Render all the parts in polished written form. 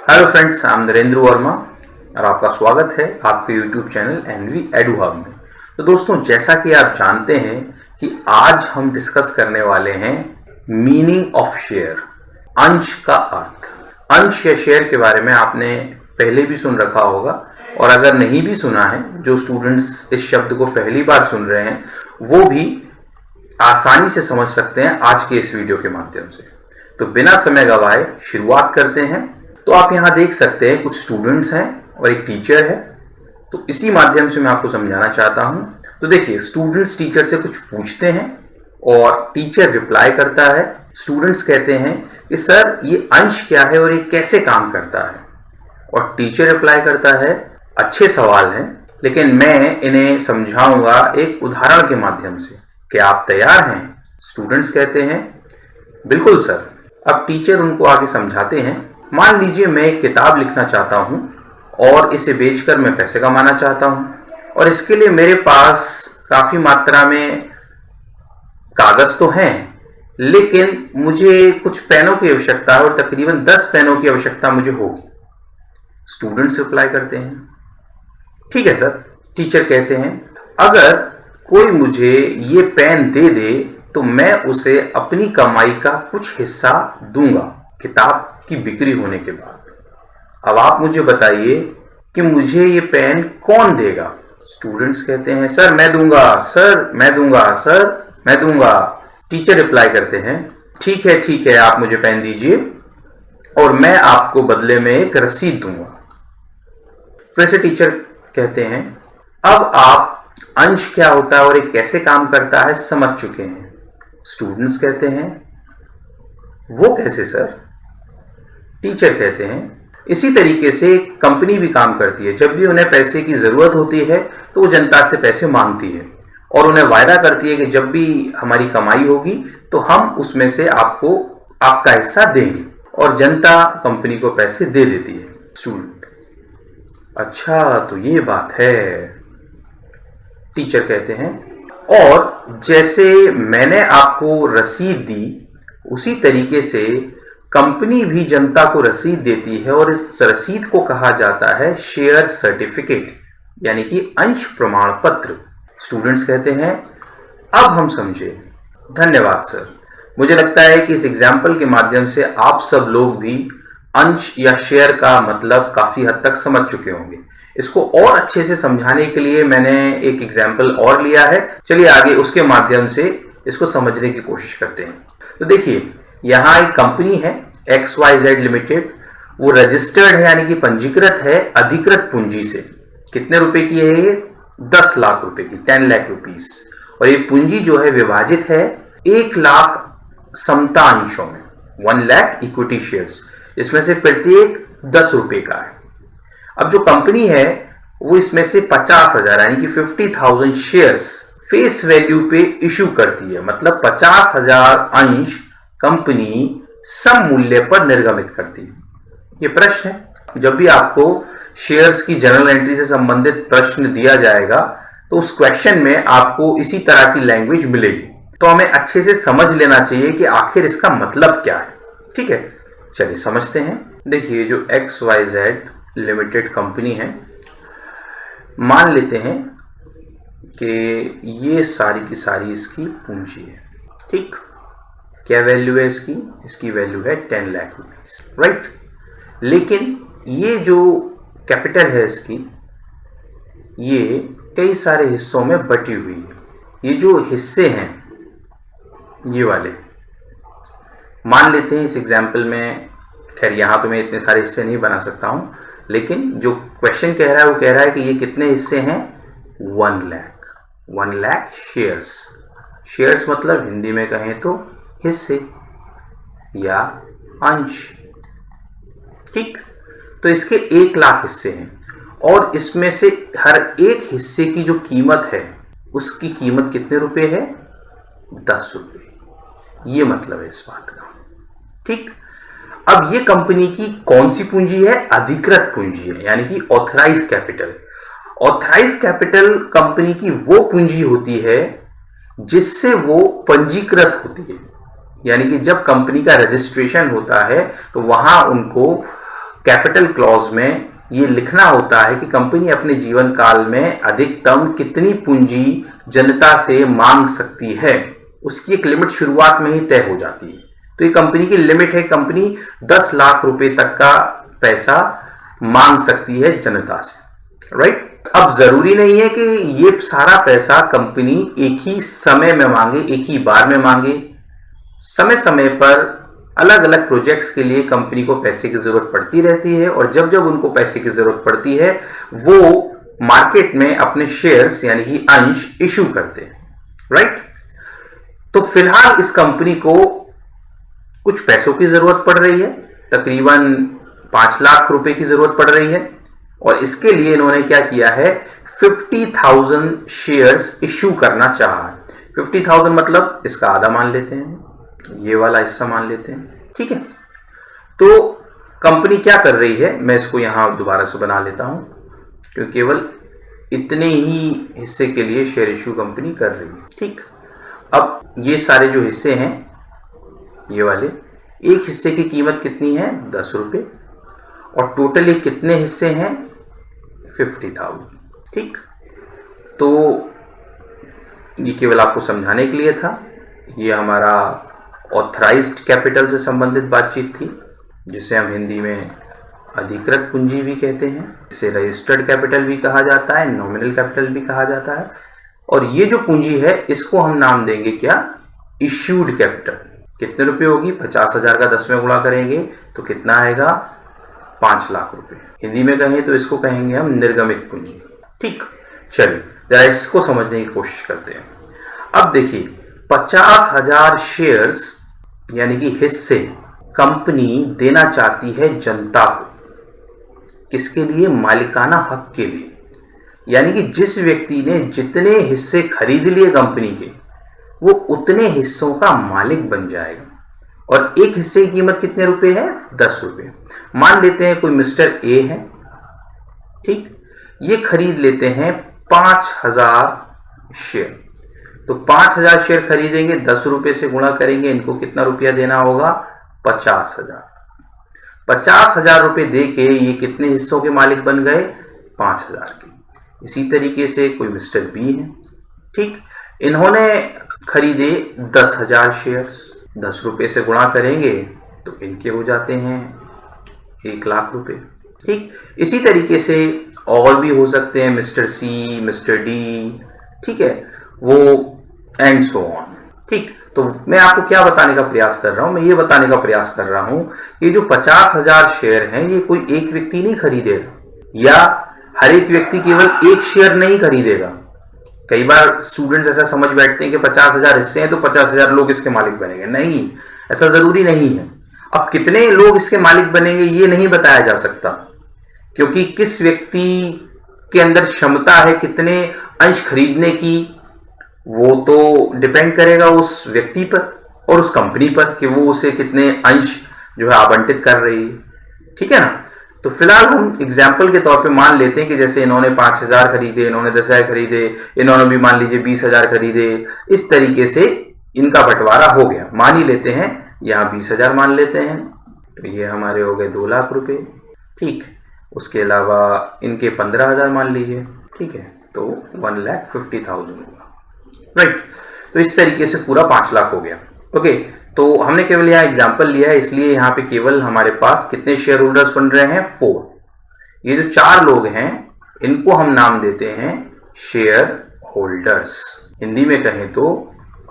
Hello friends, I am Narendra Verma और आपका स्वागत है आपके YouTube channel NV Edu Hub में। तो दोस्तों, जैसा कि आप जानते हैं कि आज हम डिस्कस करने वाले हैं मीनिंग ऑफ शेयर, अंश का अर्थ। अंश या शेयर के बारे में आपने पहले भी सुन रखा होगा, और अगर नहीं भी सुना है, जो स्टूडेंट्स इस शब्द को पहली बार सुन रहे हैं वो भी आसानी से समझ सकते हैं आज के इस वीडियो के माध्यम से। तो बिना समय गवाए शुरुआत करते हैं। तो आप यहाँ देख सकते हैं कुछ स्टूडेंट्स हैं और एक टीचर है। तो इसी माध्यम से मैं आपको समझाना चाहता हूँ। तो देखिए, स्टूडेंट्स टीचर से कुछ पूछते हैं और टीचर रिप्लाई करता है। स्टूडेंट्स कहते हैं कि सर ये अंश क्या है और ये कैसे काम करता है, और टीचर रिप्लाई करता है अच्छे सवाल हैं, लेकिन मैं इन्हें समझाऊंगा एक उदाहरण के माध्यम से। क्या आप तैयार हैं? स्टूडेंट्स कहते हैं बिल्कुल सर। अब टीचर उनको आगे समझाते हैं। मान लीजिए मैं एक किताब लिखना चाहता हूं और इसे बेचकर मैं पैसे कमाना चाहता हूं, और इसके लिए मेरे पास काफी मात्रा में कागज तो हैं, लेकिन मुझे कुछ पेनों की आवश्यकता है और तकरीबन 10 पेनों की आवश्यकता मुझे होगी। स्टूडेंट्स रिप्लाई करते हैं ठीक है सर। टीचर कहते हैं अगर कोई मुझे ये पेन दे दे तो मैं उसे अपनी कमाई का कुछ हिस्सा दूंगा किताब की बिक्री होने के बाद। अब आप मुझे बताइए कि मुझे ये पेन कौन देगा? स्टूडेंट्स कहते हैं सर मैं दूंगा, सर मैं दूंगा, सर मैं दूंगा। टीचर रिप्लाई करते हैं ठीक है, आप मुझे पेन दीजिए और मैं आपको बदले में एक रसीद दूंगा। फिर से टीचर कहते हैं अब आप अंश क्या होता है और ये कैसे काम करता है समझ चुके हैं। स्टूडेंट्स कहते हैं वो कैसे सर? टीचर कहते हैं इसी तरीके से कंपनी भी काम करती है। जब भी उन्हें पैसे की जरूरत होती है तो वो जनता से पैसे मांगती है और उन्हें वायदा करती है कि जब भी हमारी कमाई होगी तो हम उसमें से आपको आपका हिस्सा देंगे, और जनता कंपनी को पैसे दे देती है। स्टूडेंट अच्छा, तो ये बात है। टीचर कहते हैं और जैसे मैंने आपको रसीद दी उसी तरीके से कंपनी भी जनता को रसीद देती है, और इस रसीद को कहा जाता है शेयर सर्टिफिकेट, यानी कि अंश प्रमाण पत्र। स्टूडेंट्स कहते हैं अब हम समझे। धन्यवाद सर। मुझे लगता है कि इस एग्जाम्पल के माध्यम से आप सब लोग भी अंश या शेयर का मतलब काफी हद तक समझ चुके होंगे। इसको और अच्छे से समझाने के लिए मैंने एक एग्जाम्पल और लिया है। चलिए आगे उसके माध्यम से इसको समझने की कोशिश करते हैं। तो देखिए, यहाँ एक कंपनी है XYZ लिमिटेड। वो रजिस्टर्ड है, यानी कि पंजीकृत है अधिकृत पूंजी से। कितने रुपए की है ये? 10 लाख रुपए की, 10 लाख रुपीस। और ये पूंजी जो है विभाजित है 1 लाख समता अंशों में, 1 लाख इक्विटी शेयर्स। इसमें से प्रत्येक 10 रुपए का है। अब जो कंपनी है वो इसमें से 50,000 यानी कि 50,000 शेयर्स फेस वैल्यू पे इशू करती है। मतलब 50,000 अंश कंपनी सम मूल्य पर निर्गमित करती है। ये प्रश्न है। जब भी आपको शेयर्स की जर्नल एंट्री से संबंधित प्रश्न दिया जाएगा तो उस क्वेश्चन में आपको इसी तरह की लैंग्वेज मिलेगी। तो हमें अच्छे से समझ लेना चाहिए कि आखिर इसका मतलब क्या है। ठीक है, चलिए समझते हैं। देखिए, जो XYZ लिमिटेड कंपनी है, मान लेते हैं कि ये सारी की सारी इसकी पूंजी है। ठीक, क्या वैल्यू है इसकी? इसकी वैल्यू है 10 लाख रुपीस, राइट। लेकिन ये जो कैपिटल है इसकी, ये कई सारे हिस्सों में बटी हुई है। ये जो हिस्से हैं ये वाले, मान लेते हैं इस एग्जाम्पल में, खैर यहाँ तो मैं इतने सारे हिस्से नहीं बना सकता हूं, लेकिन जो क्वेश्चन कह रहा है वो कह रहा है कि ये कितने हिस्से हैं? 1 लाख। 1 लाख शेयर्स। शेयर्स मतलब हिंदी में कहें तो हिस्से या अंश। ठीक, तो इसके 1 लाख हिस्से हैं, और इसमें से हर एक हिस्से की जो कीमत है उसकी कीमत कितने रुपए है? 10 रुपए। ये मतलब है इस बात का। ठीक, अब ये कंपनी की कौन सी पूंजी है? अधिकृत पूंजी है, यानी कि authorise capital. Authorise capital company की वो पूंजी होती है जिससे वो पंजीकृत होती है, यानी कि जब कंपनी का रजिस्ट्रेशन होता है तो वहां उनको कैपिटल क्लॉज में ये लिखना होता है कि कंपनी अपने जीवन काल में अधिकतम कितनी पूंजी जनता से मांग सकती है, उसकी एक लिमिट शुरुआत में ही तय हो जाती है। तो ये कंपनी की लिमिट है, कंपनी 10 लाख रुपए तक का पैसा मांग सकती है जनता से, राइट। अब जरूरी नहीं है कि ये सारा पैसा कंपनी एक ही समय में मांगे, एक ही बार में मांगे। समय समय पर अलग अलग प्रोजेक्ट्स के लिए कंपनी को पैसे की जरूरत पड़ती रहती है, और जब जब उनको पैसे की जरूरत पड़ती है वो मार्केट में अपने शेयर्स यानी कि अंश इशू करते हैं, राइट। तो फिलहाल इस कंपनी को कुछ पैसों की जरूरत पड़ रही है, तकरीबन 5 लाख रुपए की जरूरत पड़ रही है, और इसके लिए इन्होंने क्या किया है, 50,000 शेयर्स इशू करना चाहा। 50,000 मतलब इसका आधा मान लेते हैं, ये वाला हिस्सा मान लेते हैं, ठीक है। तो कंपनी क्या कर रही है, मैं इसको यहां दोबारा से बना लेता हूं, क्योंकि केवल इतने ही हिस्से के लिए शेयर इशू कंपनी कर रही है, ठीक। अब ये सारे जो हिस्से हैं, ये वाले, एक हिस्से की कीमत कितनी है, 10 रुपए, और टोटल ये कितने हिस्से हैं, 50,000, ठीक। तो ये केवल आपको समझाने के लिए था। ये हमारा ऑथराइज्ड कैपिटल से संबंधित बातचीत थी, जिसे हम हिंदी में अधिकृत पूंजी भी कहते हैं, इसे रजिस्टर्ड कैपिटल भी कहा जाता है, नॉमिनल कैपिटल भी कहा जाता है। और ये जो पूंजी है इसको हम नाम देंगे क्या, इश्यूड कैपिटल। कितने रुपए होगी, 50,000 का 10 में गुणा करेंगे तो कितना आएगा, 5 लाख रुपए। हिंदी में कहें तो इसको कहेंगे हम निर्गमित पूंजी, ठीक। चलिए जरा इसको समझने की कोशिश करते हैं। अब देखिए 50,000 शेयर्स यानी कि हिस्से कंपनी देना चाहती है जनता को, किसके लिए, मालिकाना हक के लिए। यानी कि जिस व्यक्ति ने जितने हिस्से खरीद लिए कंपनी के, वो उतने हिस्सों का मालिक बन जाएगा। और एक हिस्से की कीमत कितने रुपए है, 10 रुपए। मान लेते हैं कोई मिस्टर ए है, ठीक, ये खरीद लेते हैं 5,000 शेयर। तो 5,000 शेयर खरीदेंगे, 10 रुपए से गुणा करेंगे, इनको कितना रुपया देना होगा, 50,000। 50,000 रुपए दे के ये कितने हिस्सों के मालिक बन गए, 5,000 के। इसी तरीके से कोई मिस्टर बी है, ठीक, इन्होंने खरीदे 10,000 शेयर्स, 10 रुपए से गुणा करेंगे तो इनके हो जाते हैं 1 लाख रुपए, ठीक। इसी तरीके से और भी हो सकते हैं, मिस्टर सी, मिस्टर डी, ठीक है, वो एंड सो ऑन, ठीक। तो मैं आपको क्या बताने का प्रयास कर रहा हूं, मैं ये बताने का प्रयास कर रहा हूं कि जो 50,000 शेयर हैं ये कोई एक व्यक्ति नहीं खरीदेगा, या हर एक व्यक्ति केवल एक शेयर नहीं खरीदेगा। कई बार स्टूडेंट्स ऐसा समझ बैठते हैं कि 50,000 हिस्से हैं तो 50,000 लोग इसके मालिक बनेंगे। नहीं, ऐसा जरूरी नहीं है। अब कितने लोग इसके मालिक बनेंगे ये नहीं बताया जा सकता, क्योंकि किस व्यक्ति के अंदर क्षमता है कितने अंश खरीदने की, वो तो डिपेंड करेगा उस व्यक्ति पर और उस कंपनी पर कि वो उसे कितने अंश जो है आवंटित कर रही है, ठीक है ना। तो फिलहाल हम एग्जाम्पल के तौर पे मान लेते हैं कि जैसे इन्होंने 5,000 खरीदे, इन्होंने 10,000 खरीदे, इन्होंने भी मान लीजिए 20,000 खरीदे, इस तरीके से इनका बंटवारा हो गया। मान ही लेते हैं यहाँ 20,000 मान लेते हैं, तो ये हमारे हो गए 2 लाख रुपए, ठीक। उसके अलावा इनके 15,000 मान लीजिए, ठीक है, तो 1,50,000 होगा, राइट। तो इस तरीके से पूरा 5 लाख हो गया, ओके। तो हमने केवल यहाँ एग्जांपल लिया है, इसलिए यहाँ पे केवल हमारे पास कितने शेयर होल्डर्स बन रहे हैं, 4। ये जो 4 लोग हैं इनको हम नाम देते हैं शेयर होल्डर्स, हिंदी में कहें तो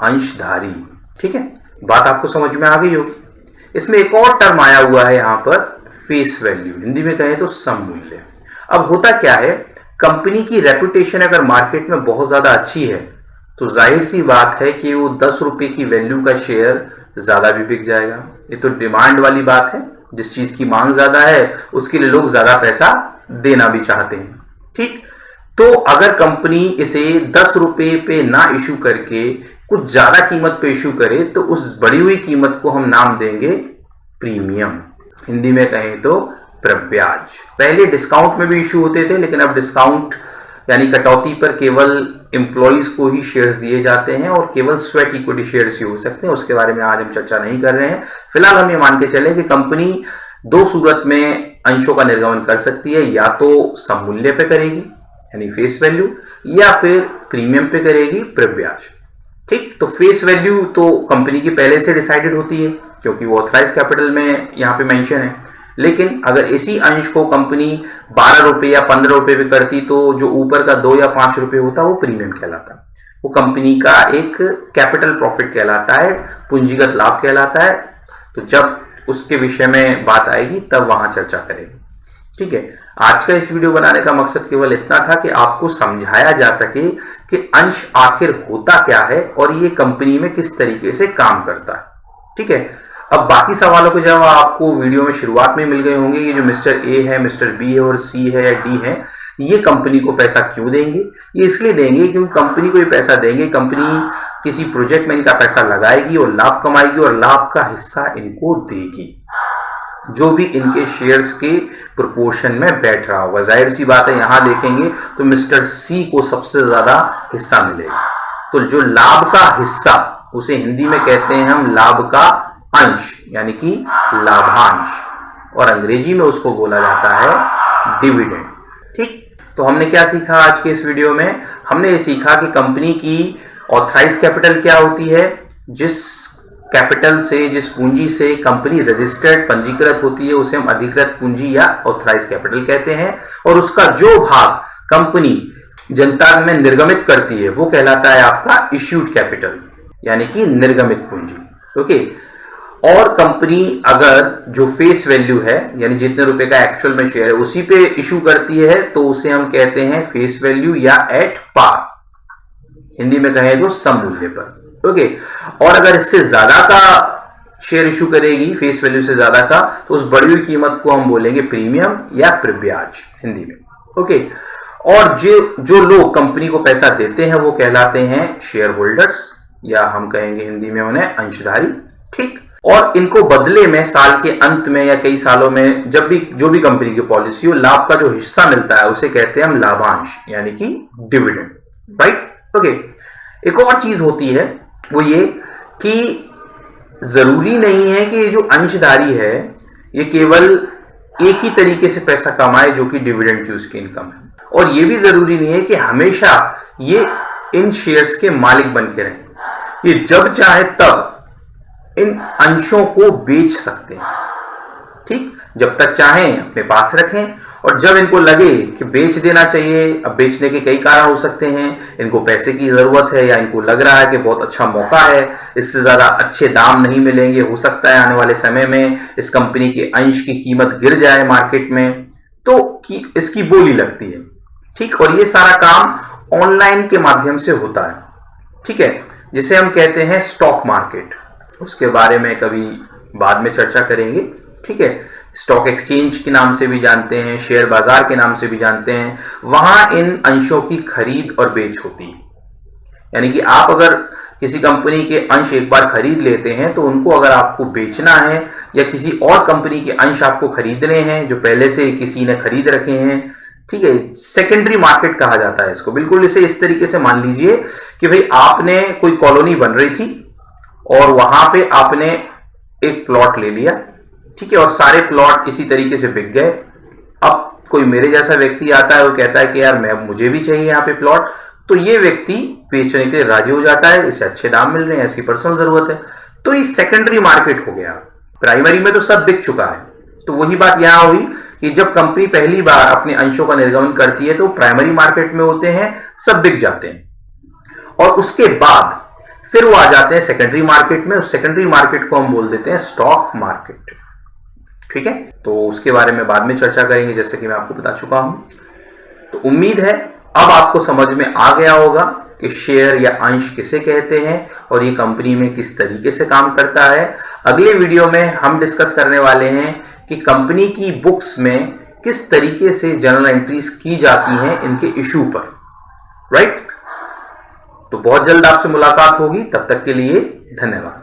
अंशधारी, ठीक है। बात आपको समझ में आ गई होगी। इसमें एक और टर्म आया हुआ है यहाँ पर, फेस वैल्यू, हिंदी में कहें तो सममूल्य। अब होता क्या है, कंपनी की रेपुटेशन अगर मार्केट में बहुत ज्यादा अच्छी है तो जाहिर सी बात है कि वो 10 रुपए की वैल्यू का शेयर ज्यादा भी बिक जाएगा। ये तो डिमांड वाली बात है, जिस चीज की मांग ज्यादा है उसके लिए लोग ज्यादा पैसा देना भी चाहते हैं, ठीक। तो अगर कंपनी इसे 10 रुपए पे ना इशू करके कुछ ज्यादा कीमत पे इशू करे तो उस बढ़ी हुई कीमत को हम नाम देंगे प्रीमियम, हिंदी में कहें तो प्रब्याज। पहले डिस्काउंट में भी इशू होते थे, लेकिन अब डिस्काउंट यानी कटौती पर केवल एम्प्लॉइज को ही शेयर्स दिए जाते हैं और केवल स्वेट इक्विटी शेयर्स ही हो सकते हैं। उसके बारे में आज हम चर्चा नहीं कर रहे हैं। फिलहाल हम ये मान के चले कि कंपनी 2 सूरत में अंशों का निर्गमन कर सकती है, या तो सममूल्य पे करेगी यानी फेस वैल्यू, या फिर प्रीमियम पे करेगी ब्याज। ठीक, तो फेस वैल्यू तो कंपनी की पहले से डिसाइडेड होती है क्योंकि वो ऑथराइज कैपिटल में यहाँ पे मेंशन है। लेकिन अगर इसी अंश को कंपनी 12 रुपए या 15 रुपए पे करती तो जो ऊपर का 2 या 5 रुपए होता वो प्रीमियम कहलाता, वो कंपनी का एक कैपिटल प्रॉफिट कहलाता है, पूंजीगत लाभ कहलाता है। तो जब उसके विषय में बात आएगी तब वहां चर्चा करेंगे। ठीक है, आज का इस वीडियो बनाने का मकसद केवल इतना था कि आपको समझाया जा सके कि अंश आखिर होता क्या है और ये कंपनी में किस तरीके से काम करता है। ठीक है, अब बाकी सवालों के जवाब आपको वीडियो में शुरुआत में मिल गए होंगे। ये जो मिस्टर ए है, मिस्टर बी है और सी है या डी है, ये कंपनी को पैसा क्यों देंगे? ये इसलिए देंगे क्योंकि कंपनी को ये पैसा देंगे, कंपनी किसी प्रोजेक्ट में इनका पैसा लगाएगी और लाभ कमाएगी और लाभ का हिस्सा इनको देगी जो भी इनके शेयर्स के प्रोपोर्शन में बैठ रहा होगा। जाहिर सी बात है, यहां देखेंगे तो मिस्टर सी को सबसे ज्यादा हिस्सा मिलेगा। तो जो लाभ का हिस्सा, उसे हिंदी में कहते हैं हम लाभ का अंश यानी कि लाभांश, और अंग्रेजी में उसको बोला जाता है डिविडेंड। ठीक, तो हमने क्या सीखा आज के इस वीडियो में? हमने ये सीखा कि कंपनी की ऑथराइज कैपिटल क्या होती है, जिस कैपिटल से, जिस पूंजी से कंपनी रजिस्टर्ड पंजीकृत होती है उसे हम अधिकृत पूंजी या ऑथराइज कैपिटल कहते हैं, और उसका जो भाग कंपनी जनता में निर्गमित करती है वो कहलाता है आपका इश्यूड कैपिटल यानी कि निर्गमित पूंजी। ओके, और कंपनी अगर जो फेस वैल्यू है यानी जितने रुपए का एक्चुअल में शेयर है उसी पे इशू करती है तो उसे हम कहते हैं फेस वैल्यू या एट पार, हिंदी में कहें तो सममूल्य पर। ओके, और अगर इससे ज्यादा का शेयर इशू करेगी फेस वैल्यू से ज्यादा का, तो उस बढ़ी हुई कीमत को हम बोलेंगे प्रीमियम या ब्याज हिंदी में। ओके, और जो लोग कंपनी को पैसा देते हैं वो कहलाते हैं शेयर होल्डर्स, या हम कहेंगे हिंदी में उन्हें अंशधारी। ठीक, और इनको बदले में साल के अंत में या कई सालों में जब भी जो भी कंपनी की पॉलिसी हो, लाभ का जो हिस्सा मिलता है उसे कहते हैं हम लाभांश यानी कि डिविडेंड। राइट। ओके, एक और चीज होती है वो ये कि जरूरी नहीं है कि ये जो अंशधारी है ये केवल एक ही तरीके से पैसा कमाए जो कि डिविडेंड की उसकी इनकम है, और ये भी जरूरी नहीं है कि हमेशा ये इन शेयर्स के मालिक बन के रहें। ये जब चाहे तब इन अंशों को बेच सकते हैं। ठीक, जब तक चाहें अपने पास रखें, और जब इनको लगे कि बेच देना चाहिए, अब बेचने के कई कारण हो सकते हैं, इनको पैसे की जरूरत है या इनको लग रहा है कि बहुत अच्छा मौका है, इससे ज्यादा अच्छे दाम नहीं मिलेंगे, हो सकता है आने वाले समय में इस कंपनी के अंश की कीमत गिर जाए मार्केट में, तो इसकी बोली लगती है। ठीक, और ये सारा काम ऑनलाइन के माध्यम से होता है। ठीक है, जिसे हम कहते हैं स्टॉक मार्केट, उसके बारे में कभी बाद में चर्चा करेंगे। ठीक है, स्टॉक एक्सचेंज के नाम से भी जानते हैं, शेयर बाजार के नाम से भी जानते हैं। वहां इन अंशों की खरीद और बेच होती है, यानी कि आप अगर किसी कंपनी के अंश एक बार खरीद लेते हैं तो उनको अगर आपको बेचना है या किसी और कंपनी के अंश आपको खरीदने हैं जो पहले से किसी ने खरीद रखे हैं, ठीक है, सेकेंडरी मार्केट कहा जाता है इसको। बिल्कुल इसे इस तरीके से मान लीजिए कि भाई आपने कोई कॉलोनी बन रही थी और वहां पे आपने एक प्लॉट ले लिया, ठीक है, और सारे प्लॉट इसी तरीके से बिक गए। अब कोई मेरे जैसा व्यक्ति आता है, वो कहता है कि यार मुझे भी चाहिए यहाँ पे प्लॉट, तो ये व्यक्ति बेचने के लिए राजी हो जाता है, इसे अच्छे दाम मिल रहे हैं, इसकी पर्सनल जरूरत है, तो ये सेकेंडरी मार्केट हो गया। प्राइमरी में तो सब बिक चुका है। तो वही बात यहां हुई कि जब कंपनी पहली बार अपने अंशों का निर्गमन करती है तो प्राइमरी मार्केट में होते हैं, सब बिक जाते हैं, और उसके बाद फिर वो आ जाते हैं सेकेंडरी मार्केट में। उस सेकेंडरी मार्केट को हम बोल देते हैं स्टॉक मार्केट। ठीक है, तो उसके बारे में बाद में चर्चा करेंगे, जैसे कि मैं आपको बता चुका हूं। तो उम्मीद है अब आपको समझ में आ गया होगा कि शेयर या अंश किसे कहते हैं और ये कंपनी में किस तरीके से काम करता है। अगले वीडियो में हम डिस्कस करने वाले हैं कि कंपनी की बुक्स में किस तरीके से जर्नल एंट्रीज की जाती हैं इनके इशू पर। राइट, तो बहुत जल्द आपसे मुलाकात होगी, तब तक के लिए धन्यवाद।